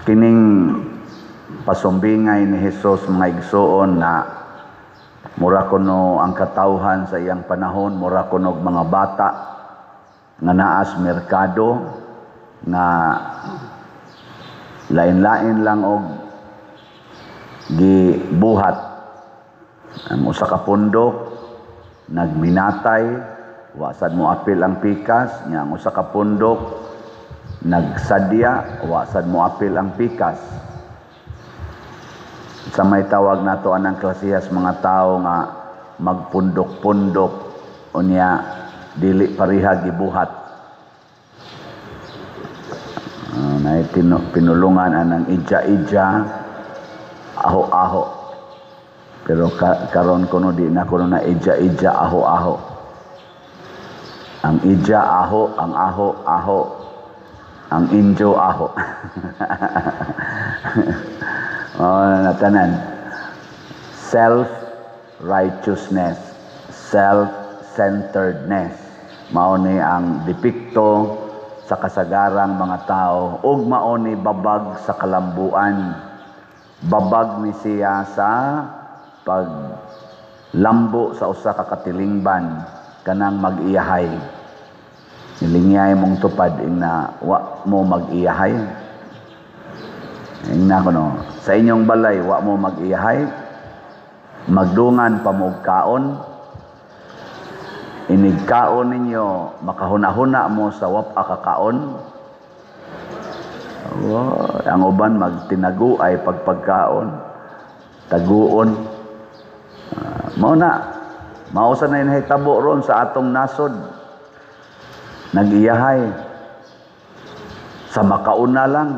Kining pasumbingay ni Hesus mga igsoon na mura kuno ang katawhan sa iyang panahon, mura kuno mga bata nga naas merkado nga lain-lain lang og gibuhat. Ang usa ka pundok nagminatay, wasad mo apil ang pikas, nya ang usa ka pundok nagsadya, wasad mo apil ang pikas. Sa may tawag nato anang klasihas mga tao nga magpundok-pundok unya dili pareha gibuhat. Na pinulungan anang ija-ija, aho-aho. Pero karon kuno di na kuno na ija-ija, aho-aho. Ang ija aho, ang aho aho, ang injo aho. Natanan. Self-righteousness, self-centeredness. Mao ni ang depikto sa kasagarang mga tao ug mao ni babag sa kalambuan. Babag ni siya sa paglambo sa usa ka katilingban kanang mag-iyahay. Ilingay mong tupad na wa mo mag-iyahay. Ingna kuno sa inyong balay wa mo mag-iyahay. Magdungan pa mo kaon. Inigkaon ninyo makahuna-huna mo sa wapa ka kaon. Ang uban magtinagu ay pagpagkaon. Taguon. Mausa na inahitabo ron sa atong nasod. Nag-iyahay. Sa makauna lang.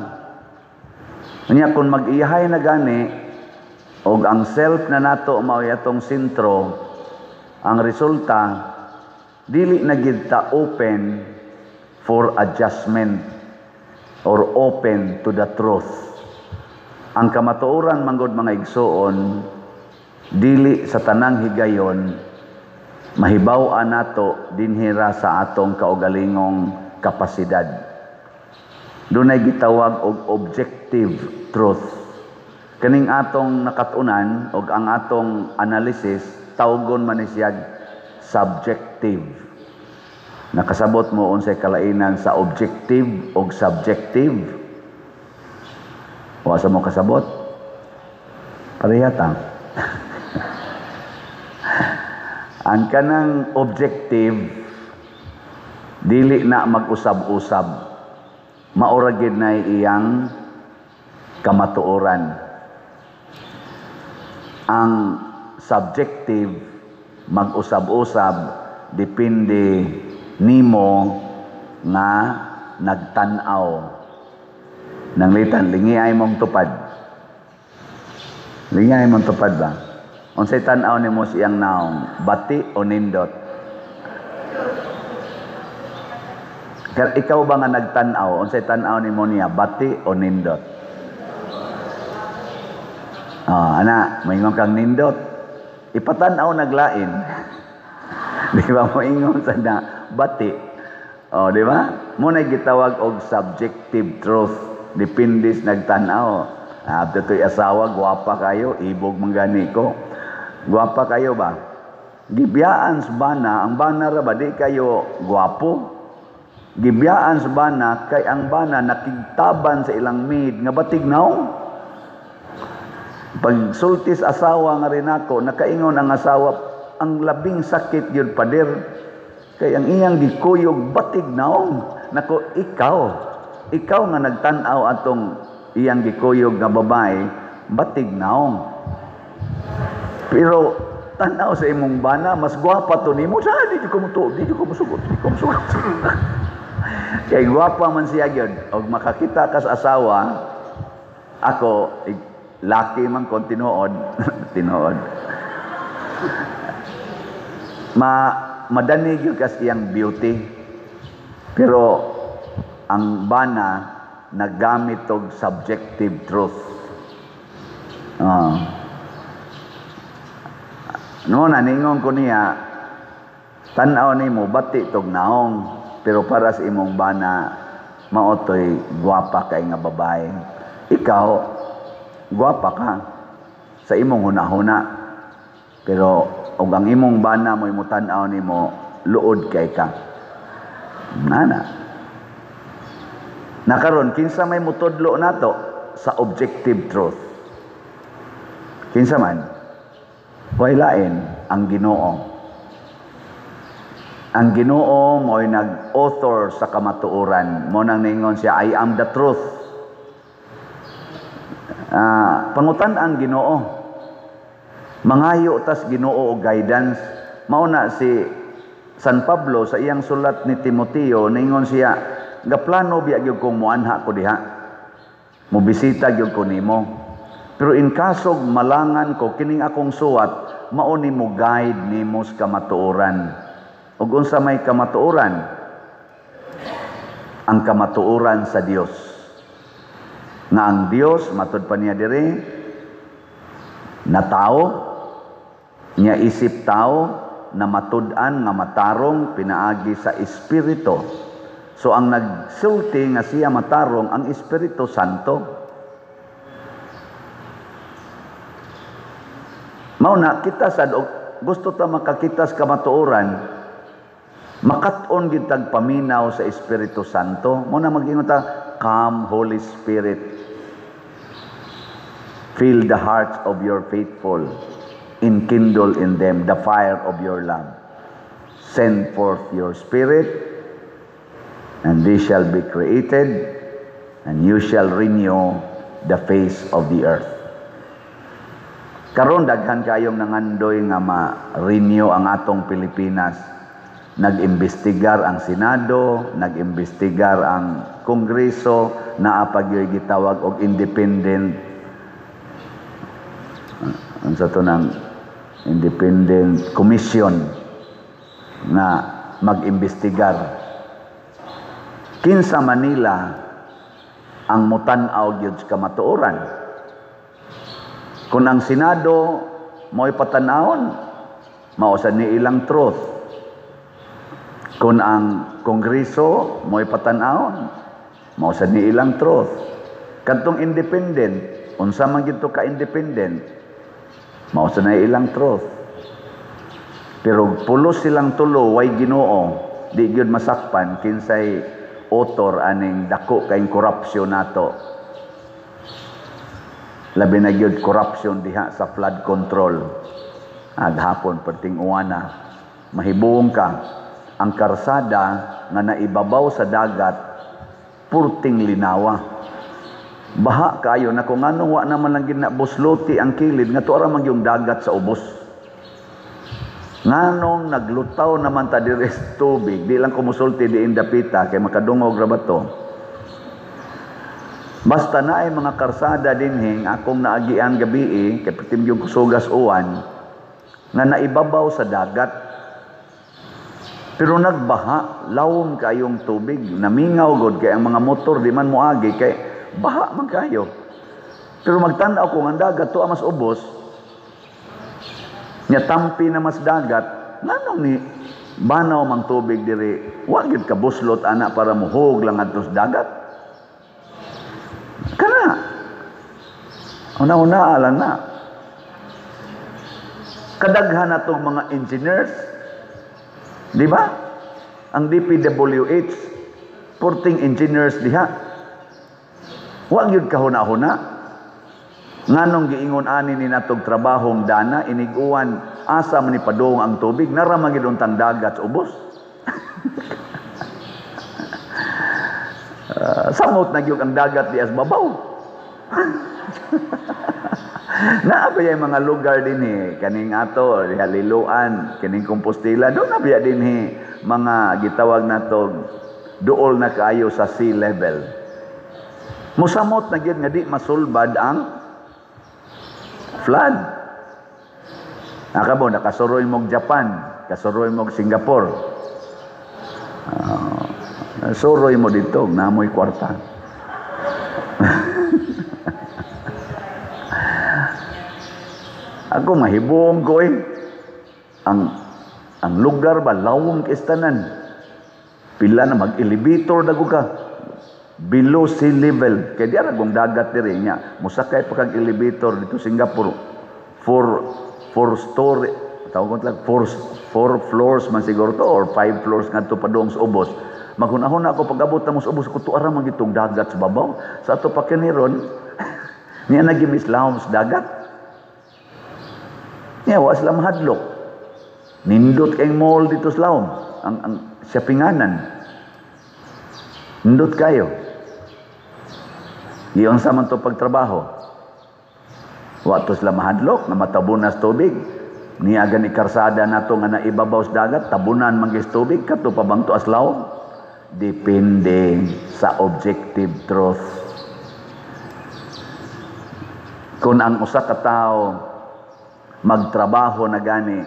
Kanya kung mag-iyahay na gani, o ang self na nato mao atong sentro, ang resulta, dili na gid ta open for adjustment or open to the truth. Ang kamatuoran manggod mga igsoon, dili sa tanang higayon mahibaw-an nato dinhira sa atong kaugalingong kapasidad. Dunay gitawag og objective truth. Kaning atong nakatunan og ang atong analysis tawgon man ni siya subjective. Nakasabot mo unsay kalainan sa objective og subjective? Wa sa mo kasabot? Pareha ta. Ang kanang objective dili na mag-usab-usab. Maura gid na iyang kamatuoran. Ang subjective mag-usab-usab depende nimo nga nagtan-aw. Nang litan lingiay mong tupad. Lingiay mong tupad ba? Unsay tan-aw nimo siyang naong, bati o nindot? Ikaw ba nga nagtan-aw? Unsay tan-aw nimo niya, bati o nindot? Ana, moingon kang nindot. Ipatan-aw naglain. Di ba moingon sa na bati? Di ba? Mo na gitawag og subjective truth. Depende sa nagtan-aw. To'y asawa, gwapa kayo, ibog manggani ko. Gwapa kayo ba? Gibiyaan sa bana, ang bana ra ba di kayo gwapo? Gibiyaan sa bana kay ang bana nakigtaban sa ilang maid nga batig naong. Pag sultis asawa nga rin ako, nakaingon ang asawa, ang labing sakit yun pader. Kay ang iyang gikuyog batig naong. Nako, ikaw nga nagtanaw atong iyang gikuyog nga babae, batig naong. Pero tanaw sa imong bana, mas gwapa to nimo. Di ko musugot. Kay gwapa man siya gyud. Og makakita ka sa asawa, ako laki man kon tinuod. Madani gyud kas iyang beauty. Pero ang bana naggamit og subjective truth. Noon ningon ko niya, tan-aw nimo bati tog naong, pero para sa imong bana maotoy gwapa kay nga babae. Ikaw, gwapa ka sa imong hunahuna. Pero og ang imong bana mo imutan-aw nimo, luod kay ka. Nakaron kinsa may mutudlo nato sa objective truth. Kinsa man? Way lain ang Ginoo. Ang Ginoo mo'y nag-author sa kamatuoran. Mo nang ningon siya, I am the truth. Pangutan ang Ginoo. Mangayo tas Ginoo og guidance. Mauna si San Pablo sa iyang sulat ni Timoteo, ningon siya, gaplano biya gyud kong muanha ko diha. Mubisita gyud ko nimo. Pero in kasog malangan ko kining akong suwat, mao nimo guide nimo sa kamatuoran. Ug unsa may kamatuoran? Ang kamatuoran sa Dios. Nga ang Dios matud pa niya diri na tao, niya isip tao na matud-an nga matarong pinaagi sa Espiritu. So ang nagsulti nga siya matarong ang Espiritu Santo. Mauna kita sad gusto ta makakita sa kamatuoran, makat-on gid tag paminaw sa Espiritu Santo. Muna mag-ingon ta, come Holy Spirit. Fill the hearts of your faithful. Enkindle in them the fire of your love. Send forth your Spirit, and they shall be created, and you shall renew the face of the earth. Karon daghan kayong nangandoy nga ma-renew ang atong Pilipinas. Nag-imbestigar ang Senado, nag-imbestigar ang Kongreso, naapagyoy gitawag og independent unsa to nang independent commission na mag-imbestigar. Kinsa Manila ang mutan-aw gyud sa kamatuoran. Kung ang Senado mo'y patanawon, mao sad ni ilang truth. Kung ang Kongreso mo'y patanawon, mao sad ni ilang truth. Kadtong independent, unsa man gid to ka independent, mao sad na ilang truth. Pero pulos silang tulo way Ginoo, di gyud masakpan kinsay author aning dako kay korupsyon nato. Labi na gyud corruption diha sa flood control. Aghapon perting uwana, mahibong ka ang karsada nga naibabaw sa dagat purting linawa. Baha kayo na kung anong wa naman lang ginabusluti ang kilid nga tuara man yung dagat sa ubos. Nganong naglutaw naman ta diri sa tubig, di lang kumusulti di indapita kay makadungog ra bato. Basta na ay mga karsada dinhing akong naagian gabi kay pertim yung kusugas uwan nga naibabaw sa dagat. Pero nagbaha, lawom kayong tubig, namingaw god kay ang mga motor di man moagi kay baha man kayo. Pero magtanaw ko ang dagat to mas ubos, nya tampi na mas dagat, nganong ni banaw mang tubig diri, wa gyud ka buslot ana para muhog lang adto sa dagat. Kana. Una-una alang na. Kadaghan natong mga engineers, di ba? Ang DPWH, porting engineers diha. Wa gyud kahuna-huna. Nganong giingon ani ni natog trabahong dana iniguan asa man ni padung ang tubig narama gid untang dagat sa ubos. Samot na gyud ang dagat di as babaw. Naa ba yung mga lugar dinhi kaning ato Haliluan, kining Compostela, do na biya dinhi mga gitawag natog duol na kaayo sa sea level. Musamot na gyud nga di masulbad ang flood. Nakabo nakasuroy mo Japan, kasuroy mo Singapore. Suroy mo dito, namoy kwarta. Ako mahibong ko ang lugar ba lawom kistanan. Pila na mag-elevator dago ka. below sea level. Kaya di aragong dagat diri niya. Musakay pa kag elevator dito Singapore. Four story, tawag ko lang, four floors man siguro to, or 5 floors nga to padung sa ubos. Maghunahon ako pag-abot na mo sa ubos, kutuara man gitong dagat sa babaw. Sa ato pa kaniron, niya nagimislahom sa dagat. Niya, wa sila mahadlok. Nindot kayong mall dito sa lahom. Ang shoppinganan. Nindot kayo. Iyon sa man to pagtrabaho. Wa to sila mahadlok, na matabunas tubig. Niaga ni karsada na to nga naibabaw sa dagat, tabunan manggis tubig, kato pa bang to as lahom? Depende sa objective truth. Kung ang usa ka tawo magtrabaho na gani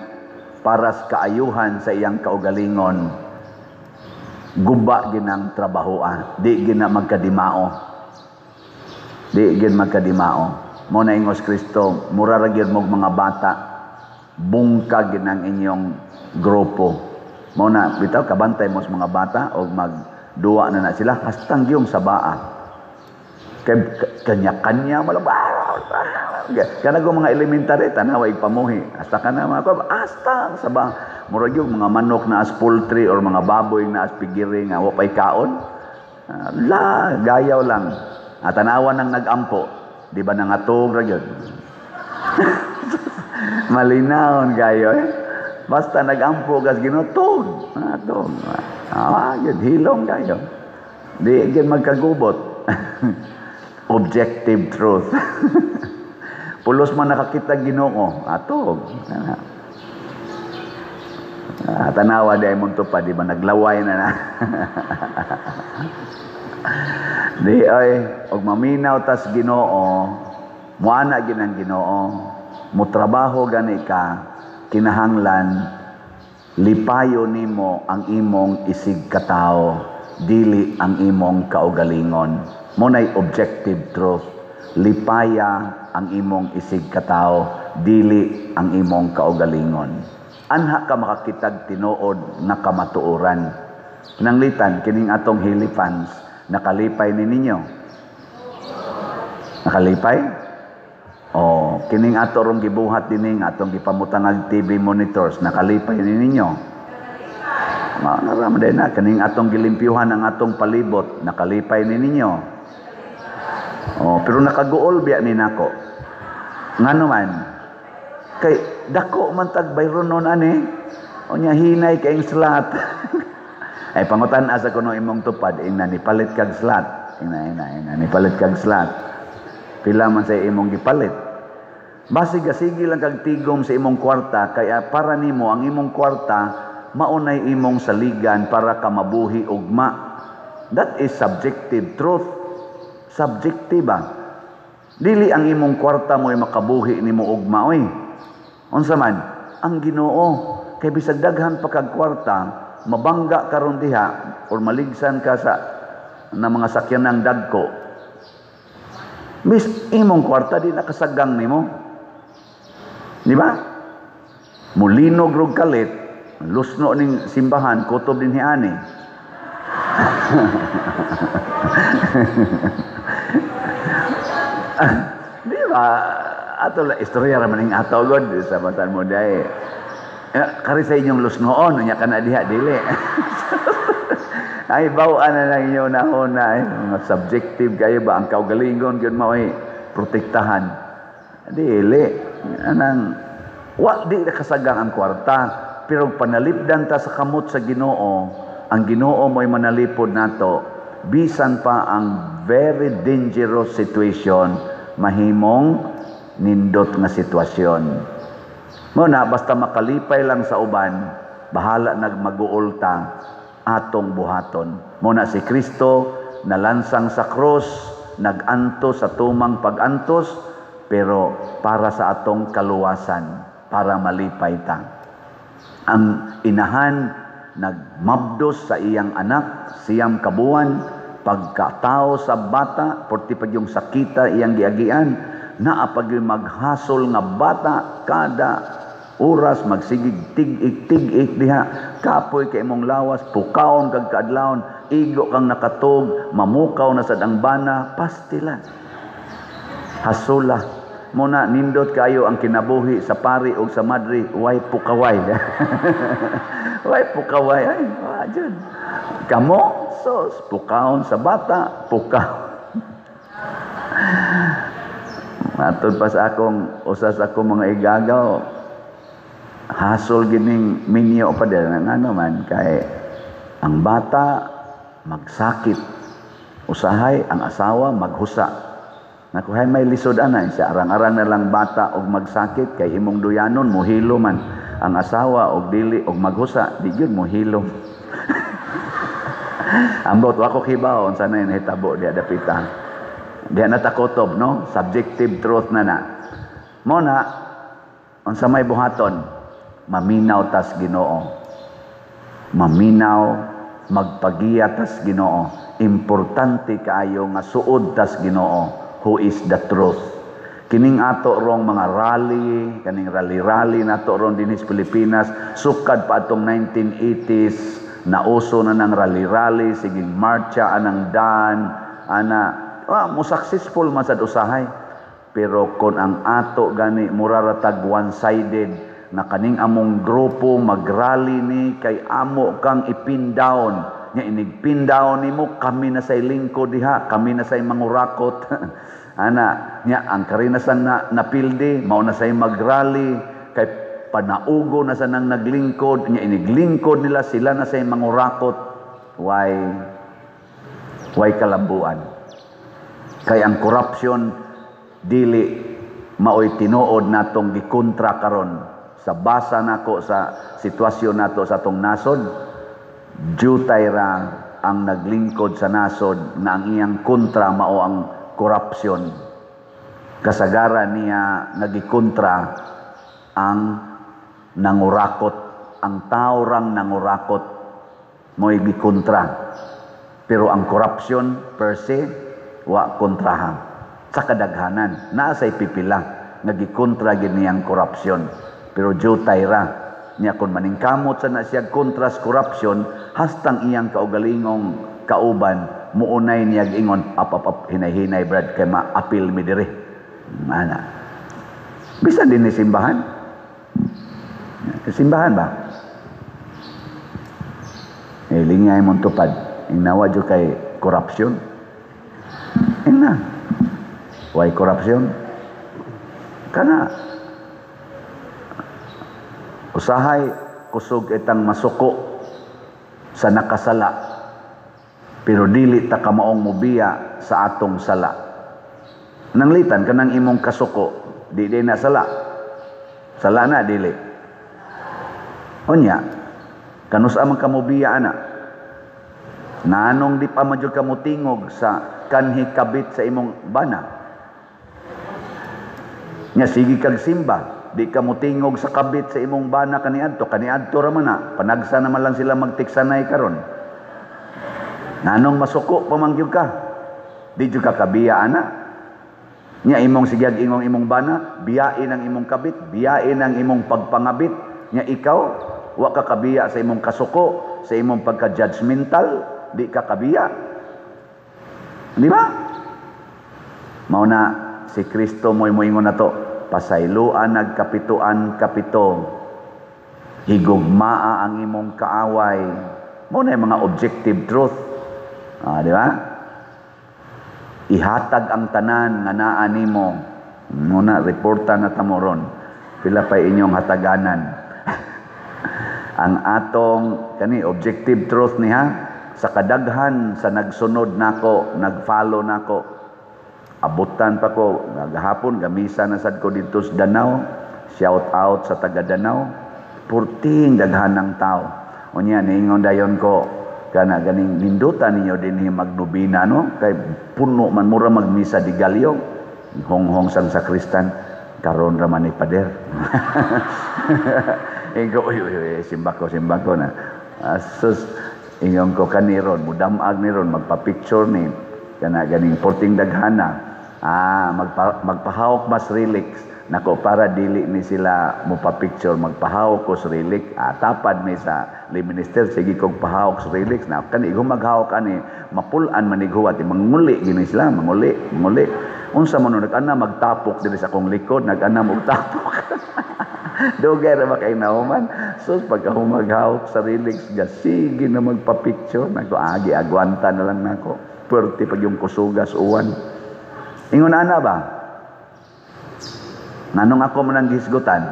para sa kaayuhan sa iyang kaugalingon, guba ginang trabahoa, di gina magkadimao. Di gin magkadimao. Mo na ingos Kristo, mura ra gyud mo mga bata, bungkag ginang inyong grupo. Mo na bitaw kabantay mo sa mga bata o magduwa na sila hastang gyung sa baa. Kanya-kanya malaba. Kana go mga elementary tanaw ipamuhi. Hasta kana mga hasta sa ba. Murag yung mga manok na as poultry or mga baboy na as pigiri nga wa pay kaon. Gayaw lang. At tanawan nang nagampo. Di ba nangatog ra gyud? Malinawon gayo Basta nagampo gas ginutog. Atog. Yun, hilong kayo. Di yun magkagubot. Objective truth. Pulos man nakakita Ginoo. Atog. Tanawa di ay mong tupad. Di ba naglaway na. Di ay, og maminaw tas Ginoo, muana ginang Ginoo, mutrabaho gani ka, kinahanglan lipayo nimo ang imong isig katao, dili ang imong kaugalingon. Munay objective truth. Lipaya ang imong isig katao, dili ang imong kaugalingon. Anha ka makakitag tinuod na kamatuoran. Nanglitan kining atong Hilifans, nakalipay ni ninyo. Nakalipay? Kining ato rong gibuhat dining atong gipamutang TV monitors, nakalipay ni ninyo. Maramday na, kining atong gilimpyuhan ang atong palibot, nakalipay ni ninyo. Pero nakaguol biya ni nako. Ngano man? Kay dako man tag bayron non ani. Onya hinay kay slat. Ay pangutan asa kuno imong tupad ina ni palit kag slat. Ina ni palit kag slat. Pila man sa imong gipalit. Basig-sige lang kag tigom sa imong kwarta kaya para nimo ang imong kwarta maunay imong saligan para ka mabuhi ugma. That is subjective truth. Subjective ba? Dili ang imong kwarta mo'y makabuhi nimo ugma oy. Unsa man? Ang Ginoo kay bisag daghan pa kag kwarta, mabangga karon diha or maligsan ka sa na mga sakyanang dagko. Mis imong kwarta di nakasagang nimo. Di ba? Mulinog rog kalit, lusno ning simbahan, kutob din hiani. Di ba? Ato la istorya ra maning ato god sa batan mo dai. Kari sa inyong lusnoon nya kana diha dili. Ay bawaan na lang inyo nahuna mga subjective kayo ba ang kaugalingon gyud mao ay protektahan. Dili anang wa di kasagang ang kwarta pero panalipdan ta sa kamot sa Ginoo, ang Ginoo mo'y manalipod nato bisan pa ang very dangerous situation mahimong nindot nga sitwasyon. Muna basta makalipay lang sa uban, bahala nagmaguulta atong buhaton. Muna si Kristo nalansang sa krus, nagantos sa tumang pagantos, pero para sa atong kaluwasan, para malipay ta. Ang inahan nagmabdos sa iyang anak, siyam kabuan, pagkatao sa bata, porti pag yung sakita iyang giagian, naapag yung maghasol nga bata, kada oras magsigig tig-ik diha, kapoy kay imong lawas, pukaon kag kaadlawon, igo kang nakatog, mamukaw na sad ang bana, pastilan. Hasula. Muna, nindot kayo ang kinabuhi sa pari o sa madri, way pukaway. Way pukaway. Ay, dyan. Kamo, sos, pukaon sa bata, pukaw. Matod pa sa akong, usas akong mga igagaw, hasol gining minyo pa din, ano man, kay ang bata magsakit, usahay ang asawa maghusa. Nakuhay may lisod anay, sa arang-arang na lang bata og magsakit, kay imong duyanon, muhilo man. Ang asawa og dili og maghusa, di yun muhilo. Ambot, wako kibaw, sana yun hitabo, di adapita. Di natakotob, no? Subjective truth na na. Muna, unsa may buhaton, maminaw tas Ginoo. Maminaw, magpagiya tas Ginoo. Importante kaayo nga suod tas Ginoo, who is the truth. Kining ato rong mga rally, kaning rally nato rong dinis Pilipinas, sukad pa atong 1980s, nauso na ng rally, siging marcha anang dan, mo successful man sad usahay. Pero kung ang ato gani muraratag one-sided, na kaning among grupo mag-rally ni kay amo kang ipin down, nya inigpin down nimo, kami na say lingkod diha, kami na say mangurakot. Nya ang karinasan na napildi, mao na say mag-rally, kay panaugo na sa nang naglingkod, nya iniglingkod nila, sila na say mangurakot. Why kalabuan? Kay ang corruption dili maoy tinuod natong gikontra karon. Sa basa nako sa sitwasyon nato sa atong nasod, jutay ra ang naglingkod sa nasod na ang iyang kontra mao ang corruption. Kasagaran niya nagikontra ang nangurakot, ang tao rang nangurakot mo'y gikontra. Pero ang corruption per se wa kontrahan. Sa kadaghanan, naasay pipila, nagikontra gid niyang korupsyon. Pero jutay ra, niya kung maningkamot sa na siya kontra sa korupsyon, hastang iyang kaugalingong kauban, muunay niya ingon, up, hinay-hinay brad, kay ma-apil mi diri. Bisa din ni simbahan? Simbahan ba? Lingay mong tupad, ingnawa dyo kay korupsyon. Ina, why corruption? Kana usahay kusog itang masuko sa nakasala, pero dili ta kamaong mubiya sa atong sala. Nanglitan kanang imong kasuko, di na sala na dili. Unya, kanusa man kamubiya ana? Nanong di pa madyo ka mutingog sa kanhi kabit sa imong bana. Nya sige kag simba, di ka mutingog sa kabit sa imong bana kaniadto ra man na. Panagsa naman lang sila magtiksanay karon. Nanong masuko pamangyog ka? Di jud ka kabiya ana. Nya imong sigyag imong bana, biyain ang imong kabit, biyain ang imong pagpangabit. Nya ikaw wa ka kabiya sa imong kasuko, sa imong pagka-judgmental, di ka kabiya. Di ba? Mao na si Kristo mo'y moingon na to, pasayloan nagkapituan kapito, higugmaa ang imong kaaway. Mao na yung mga objective truth. Di ba? Ihatag ang tanan nga naa nimo. Muna reporta na tamoron. Pila pa inyong hataganan. Ang atong kani objective truth niya, sa kadaghan sa nagsunod nako, nagfollow nako, abutan pa ko gahapon gamisa na sad ko dito sa Danau. Shout out sa taga Danau, purting daghan ng tao. Unya niingon dayon ko, kana ganing nindutan ninyo dinhi magnubina, no? Kay puno man mura magmisa di Galyo, honghong sang sakristan, karon ra man ni pader. Ego simba ko na. Sus ingon ko kaniron, mudamag ni ron, magpa-picture ni kana ganing porting daghana. Magpahawak mas Nako para dili ni sila mo pa picture magpahawak ko sa relic. Tapad may sa minister sige kog pahawak sa relics na kani maghawak ani mapulan manighuwat manguli gini sila manguli. Unsa man nag-ana magtapok diri sa akong likod nag-ana magtapok. Dugay ra makay nahuman. So pagka maghawak sa relics sige na magpa-picture nako agi agwanta na lang nako. Perti pag yung kusugas uwan. Ingon ana ba? Nganong ako man gisgutan?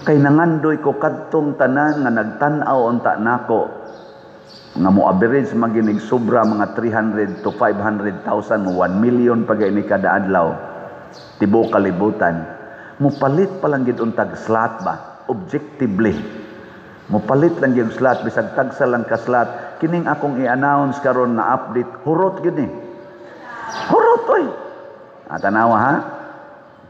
Kay nangandoy ko kadtong tanan nga nagtan-aw unta nako nga mo average maginig sobra mga 300 to 500,000 1 million pagay ni kada adlaw tibuok kalibutan mo palit pa lang gid untag slot ba objectively mo palit lang gyud slot bisag tagsa lang ka slot kining akong i-announce karon na update hurot gid ni hurot oy tanawa ha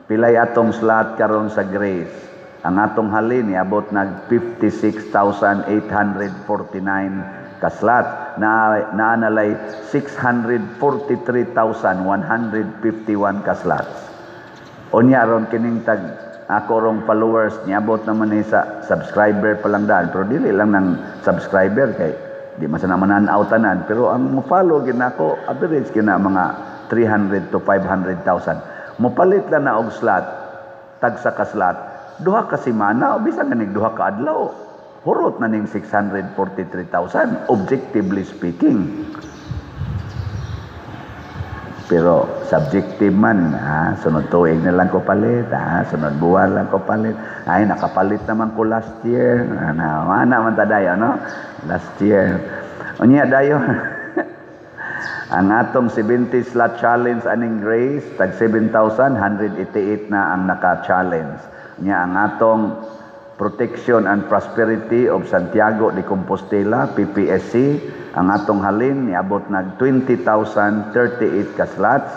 pilay atong slot karon sa Grace. Ang atong halin niabot nag 56,849 ka slot na naanalay 643,151 ka slots. Unya ron kining tag ako rong followers niabot naman ni sa subscriber pa lang daan pero dili lang ng subscriber kay di man sa naman tanan pero ang mo follow gid nako average kina mga 300 to 500,000. Mopalit lang na og slot tagsa ka slot duha ka semana o bisan ganig duha ka adlaw hurot na ning 643,000 objectively speaking pero subjective man sunod tuig na lang ko palit sunod buwan lang ko palit ay nakapalit naman ko last year ana man ta dayo no last year unya dayo ang atong 70 slot challenge aning Grace tag 7,188 na ang naka-challenge nya ang atong Protection and Prosperity of Santiago de Compostela PPSC ang atong halin niabot nag 20,038 ka slots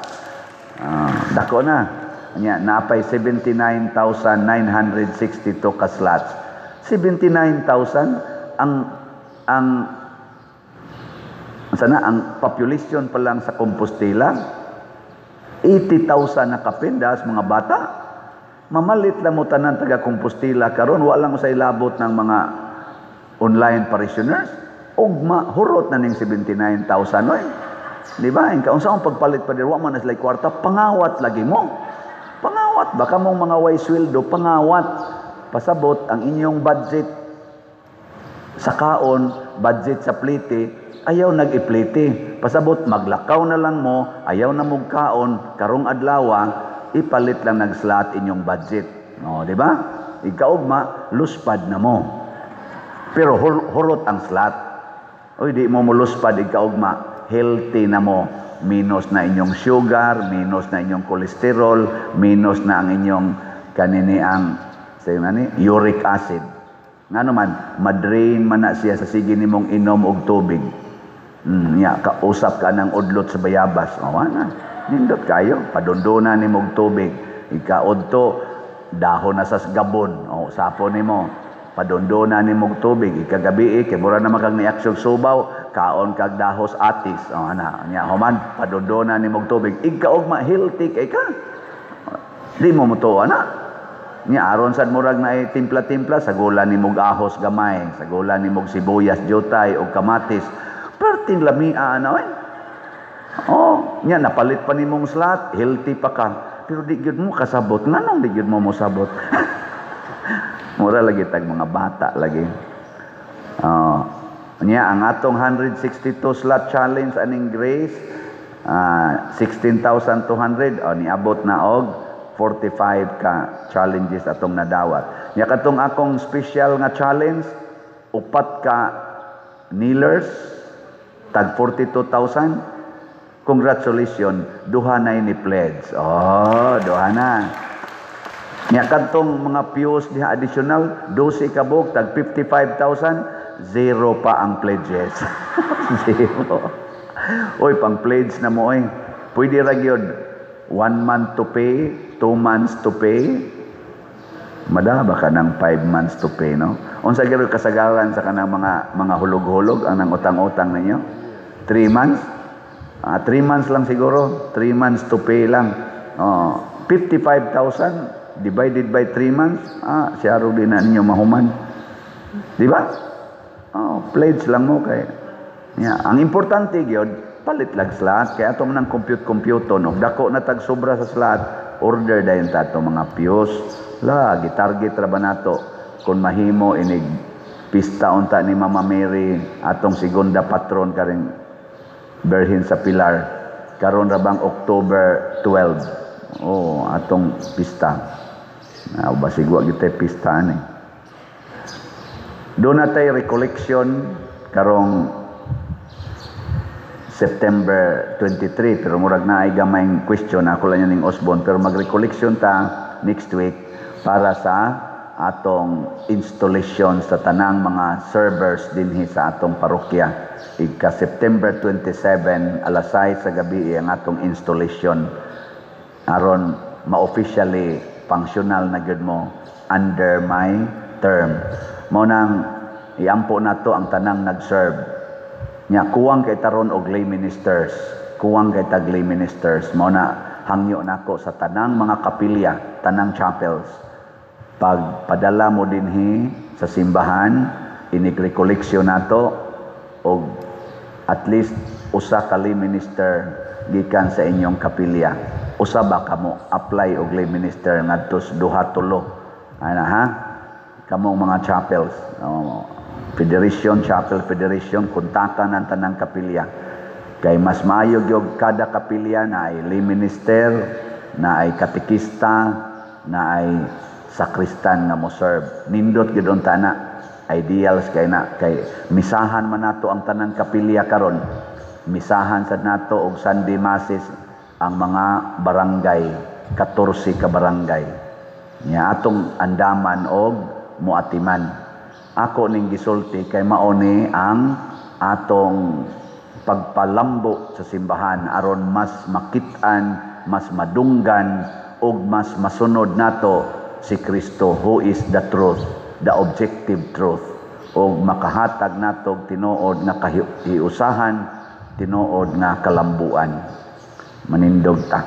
dako na nya napay 79,962 ka slots 79,000 ang sana ang population pa lang sa Compostela 80,000 na kapindas mga bata mamalit lang mo tanan taga Compostela karon wa lang usay labot ng mga online parishioners ugma hurot na ning 79,000 oy di ba inka unsa ang pagpalit pa diri wa man sila kwarta pangawat lagi mo pangawat baka mong mga way sweldo pangawat pasabot ang inyong budget sa kaon budget sa plite ayaw nag-iplite pasabot maglakaw na lang mo ayaw na mog kaon karong adlaw ipalit lang nag-slot inyong budget. No, di ba? Ikaugma, luspad na mo. Pero hurot ang slot. Oy, di mo luspad, ikaugma, healthy na mo. Minus na inyong sugar, minus na inyong cholesterol, minus na ang inyong kanini ang uric acid. Nga naman, madrain man na siya sa sige nimong inom og tubig. Kausap ka ng udlot sa bayabas. Na. Nindot kayo, padondona ni mong tubig. Ikaodto, dahon na sa gabon. Sapo ni mo, padondona ni mong tubig. Ikagabi, kibura na makag niaksyog subaw, kaon kag dahos atis. Human, padondona ni mong tubig. Ikaog healthy kay ka. Di mo muto, aron sad murag na timpla-timpla, sagulan ni mong ahos gamay, sagulan ni mong sibuyas, jutay, o kamatis. Perting lamia, napalit pa ni mong slot, healthy pa ka. Pero di gyud mo kasabot. Nganong di gyud mo sabot? Mura lagi tag mga bata lagi. Ang atong 162 slot challenge aning Grace, 16,200 niabot na og 45 ka challenges atong nadawat. Nya katong akong special nga challenge, upat ka kneelers tag 42,000. Congratulations, duha na ini pledge. Duha na. Nya kadtong mga pews diha additional 12 kabog tag 55,000, zero pa ang pledges. Zero. Oy, pang pledge na mo oy. Pwede ra gyud 1 month to pay, 2 months to pay. Madaba ka ng 5 months to pay, no? Unsa gyud kasagaran sa kanang mga hulog-hulog ang nang utang-utang ninyo? 3 months? 3 months lang siguro. 3 months to pay lang. 55,000 divided by 3 months, siya ro din na ninyo mahuman. Di ba? Pledge lang mo kay. Ang importante gyud, palit lag slot kay atong nang compute no. Dako na tag sobra sa slot, order dayon ta ato mga fuse. Gitarget ra ba nato kung mahimo inig pista unta ni Mama Mary atong segunda patron karing Berhin sa Pilar karon ra bang October 12. Atong pista. Basig wa gyud pista ani. Doon natay recollection karong September 23 pero murag na ay gamayng question ako lang yan ning Osborne pero mag-recollection ta next week para sa atong installation sa tanang mga servers dinhi sa atong parokya. Ika September 27 alas 6 sa gabi ang atong installation aron ma-officially functional na gyud mo under my term. Mao nang iampo nato ang tanang nag-serve. Nya kuwang kay taron og lay ministers. Kuwang kay tag lay ministers. Mao na hangyo nako sa tanang mga kapilya, tanang chapels. Pag padala mo dinhi sa simbahan, inig-recollection nato og at least usa ka lay minister gikan sa inyong kapilya. Usa ba kamo apply og lay minister ngadto duha tulo. Ana ha? Kamong mga chapels, Federation, Chapel Federation, kontakan ang tanang kapilya. Kay mas maayo gyud kada kapilya na ay lay minister, na ay katekista, na ay sakristan nga mo serve. Nindot gyud ang tana. Ideals kay na kay misahan man nato ang tanang kapilya karon. Misahan sad nato og Sunday masses ang mga barangay, 14 ka barangay. Nya atong andaman og muatiman. Ako ning gisulti kay mauni ang atong pagpalambo sa simbahan aron mas makit-an, mas madunggan ug mas masunod nato si Kristo who is the truth, the objective truth, ug makahatag nato tinuod nga kahiusahan, tinuod nga kalambuan. Manindog ta.